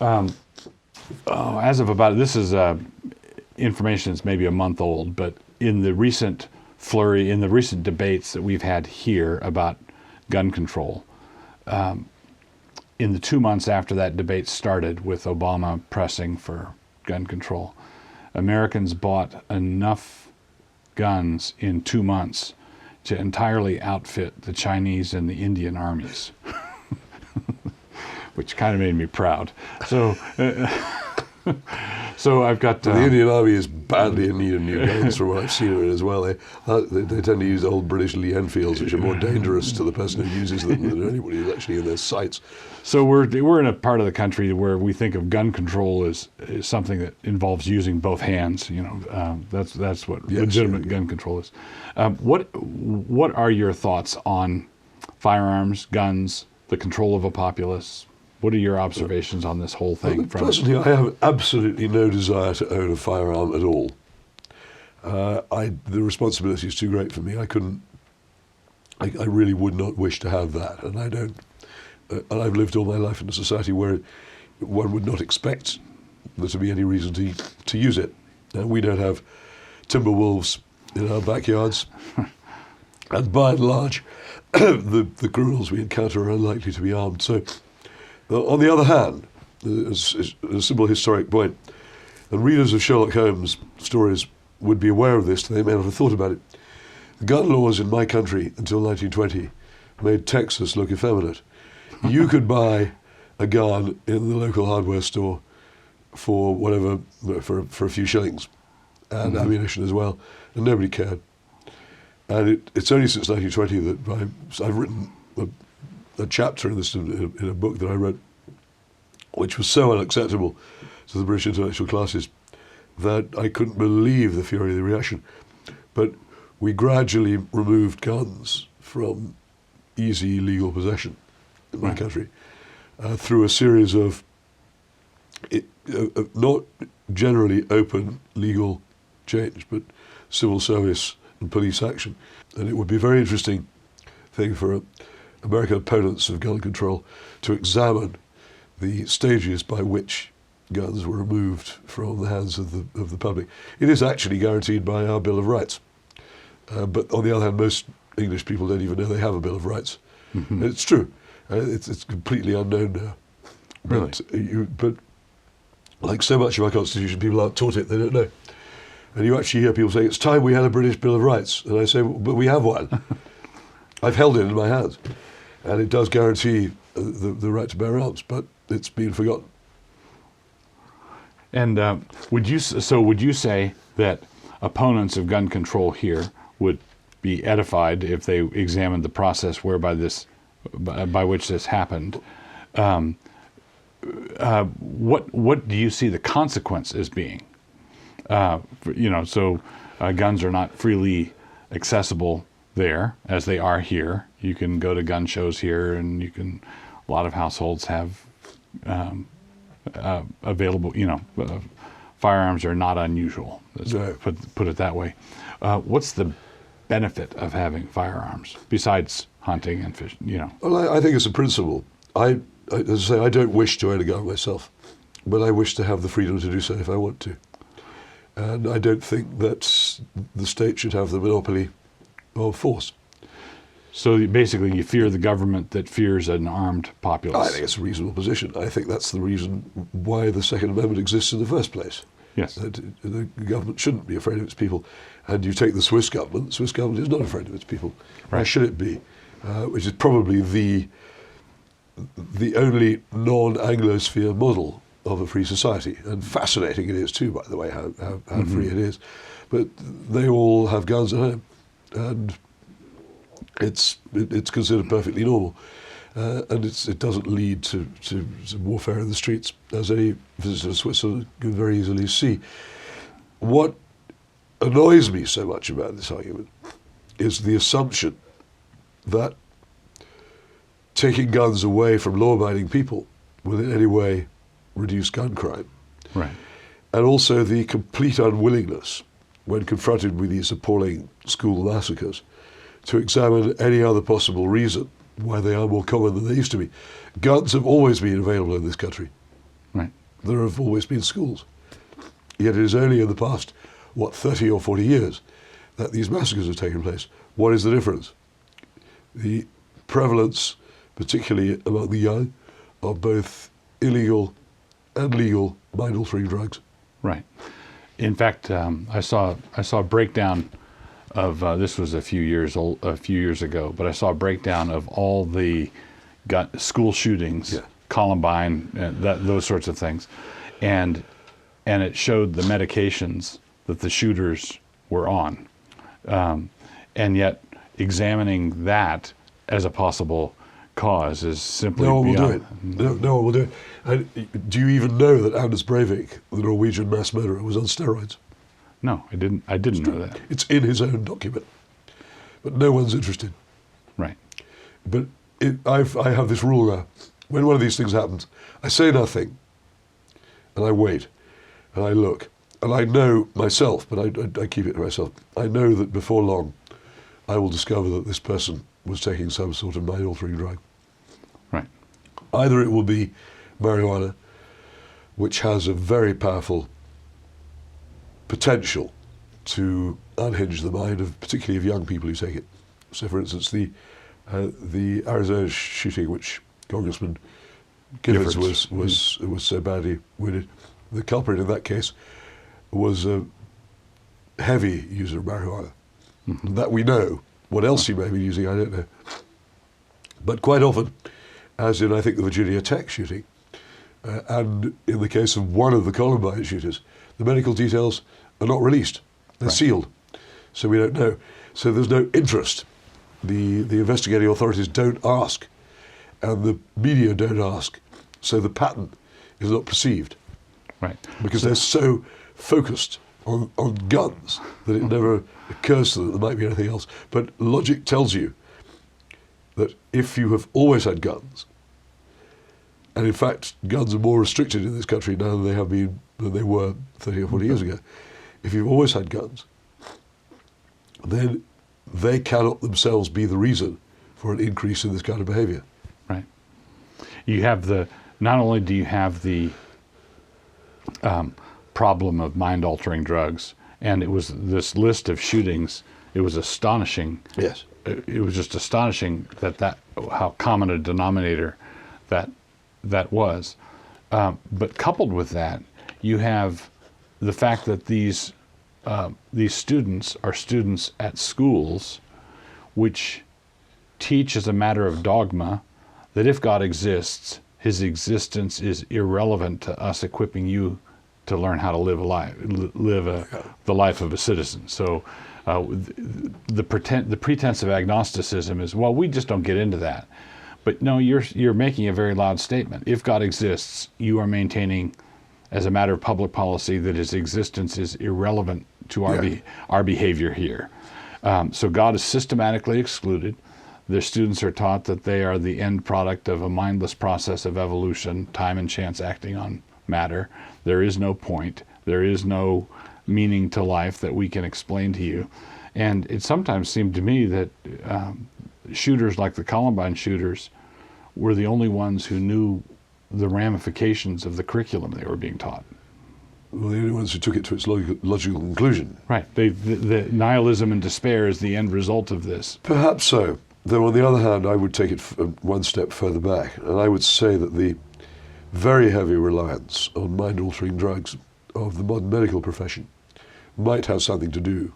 As of about, this is information that's maybe a month old, but in the recent flurry, in the recent debates that we've had here about gun control, in the 2 months after that debate started with Obama pressing for gun control, Americans bought enough guns in 2 months to entirely outfit the Chinese and the Indian armies, which kind of made me proud. So, so I've got... The Indian Army is badly in need of new guns from what I've seen of it as well. They tend to use old British Lee Enfields, which are more dangerous to the person who uses them than anybody who's actually in their sights. So we're in a part of the country where we think of gun control as something that involves using both hands. You know, that's what legitimate gun control is. What are your thoughts on firearms, guns, the control of a populace? What are your observations on this whole thing? Personally, I have absolutely no desire to own a firearm at all. The responsibility is too great for me. I really would not wish to have that, and I don't. And I've lived all my life in a society where one would not expect there to be any reason to use it. We don't have timber wolves in our backyards, and by and large, the criminals we encounter are unlikely to be armed. So, on the other hand, as a simple historic point, and readers of Sherlock Holmes stories would be aware of this, they may not have thought about it. The gun laws in my country until 1920 made Texas look effeminate. You could buy a gun in the local hardware store for whatever, for a few shillings, and ammunition as well, and nobody cared. And it's only since 1920 that I've written a chapter in this in a book that I wrote, which was so unacceptable to the British intellectual classes that I couldn't believe the fury of the reaction. But we gradually removed guns from easy legal possession in my country through a series of not generally open legal change, but civil service and police action. And it would be a very interesting thing for American opponents of gun control to examine the stages by which guns were removed from the hands of the public. It is actually guaranteed by our Bill of Rights. But on the other hand, most English people don't even know they have a Bill of Rights. And it's true. It's completely unknown now. Really? But like so much of our Constitution, people aren't taught it, they don't know. And you actually hear people say, it's time we had a British Bill of Rights. And I say, well, but we have one. I've held it in my hands. And it does guarantee the right to bear arms, but it's been forgotten. And would you say that opponents of gun control here would be edified if they examined the process whereby by which this happened? What do you see the consequence as being? So guns are not freely accessible there as they are here. You can go to gun shows here, and a lot of households have available. Firearms are not unusual. Let's put it that way. What's the benefit of having firearms besides hunting and fishing? Well, I think it's a principle. As I say, I don't wish to own a gun myself, but I wish to have the freedom to do so if I want to. And I don't think that the state should have the monopoly of force. So basically you fear the government that fears an armed populace. I think it's a reasonable position. I think that's the reason why the Second Amendment exists in the first place. Yes. That the government shouldn't be afraid of its people. And you take the Swiss government is not afraid of its people. Right. Why should it be? Which is probably the only non-Anglosphere model of a free society. And fascinating it is too, by the way, how free it is. But they all have guns at home. And it's considered perfectly normal. And it doesn't lead to warfare in the streets, as any visitor to Switzerland can very easily see. What annoys me so much about this argument is the assumption that taking guns away from law-abiding people will in any way reduce gun crime. Right. And also the complete unwillingness, when confronted with these appalling school massacres, to examine any other possible reason why they are more common than they used to be. Guns have always been available in this country. Right. There have always been schools. Yet it is only in the past, 30 or 40 years that these massacres have taken place. What is the difference? The prevalence, particularly among the young, of both illegal and legal mind-altering drugs. Right. In fact, I saw a breakdown of this was a few years ago, but I saw a breakdown of all the school shootings, Yeah. Columbine, those sorts of things, and it showed the medications that the shooters were on, and yet examining that as a possible cause is simply No one will do beyond. it. No one will do it. And do you even know that Anders Breivik, the Norwegian mass murderer, was on steroids? No, I didn't know that. It's in his own document. But no one's interested. Right. But I have this rule now. When one of these things happens, I say nothing, and I wait, and I look, and I know myself, but I keep it to myself. I know that before long, I will discover that this person was taking some sort of mind-altering drug. Right. Either it will be marijuana, which has a very powerful potential to unhinge the mind of, particularly of young people who take it. So, for instance, the Arizona shooting, which Congressman Givens was so badly wounded, the culprit in that case was a heavy user of marijuana. Mm-hmm. That we know. What else he may be using, I don't know. But quite often, as in I think the Virginia Tech shooting, and in the case of one of the Columbine shooters, the medical details are not released. They're sealed. So we don't know. So there's no interest. The investigating authorities don't ask, and the media don't ask. So the pattern is not perceived. Right. Because they're so focused on guns that it never occurs to them that there might be anything else. But logic tells you that if you have always had guns, and in fact guns are more restricted in this country now than they were 30 or 40 years ago, if you've always had guns, then they cannot themselves be the reason for an increase in this kind of behavior. Right. Not only do you have the problem of mind-altering drugs, and it was this list of shootings, it was astonishing. Yes. It was just astonishing that how common a denominator that was. But coupled with that, you have the fact that these students are students at schools which teach as a matter of dogma that if God exists, his existence is irrelevant to us equipping you to learn how to live the life of a citizen. So the pretense of agnosticism is, well, we just don't get into that. But no, you're making a very loud statement. If God exists, you are maintaining as a matter of public policy that his existence is irrelevant to our behavior here. So God is systematically excluded. Their students are taught that they are the end product of a mindless process of evolution, time and chance acting on matter. There is no point. There is no meaning to life that we can explain to you. And it sometimes seemed to me that shooters like the Columbine shooters were the only ones who knew the ramifications of the curriculum they were being taught. Well, the only ones who took it to its logical conclusion. Right. The nihilism and despair is the end result of this. Perhaps so. Though on the other hand, I would take it one step further back, and I would say that the very heavy reliance on mind-altering drugs of the modern medical profession might have something to do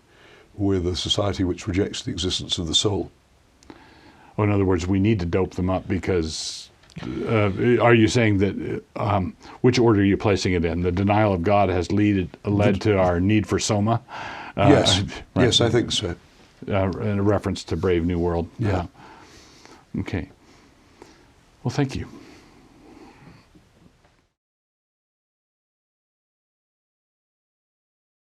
with a society which rejects the existence of the soul. Well, in other words, we need to dope them up because, are you saying that, which order are you placing it in? The denial of God has led to our need for soma? Yes, right. Yes, I think so. In a reference to Brave New World. Yeah. Okay. Well, thank you.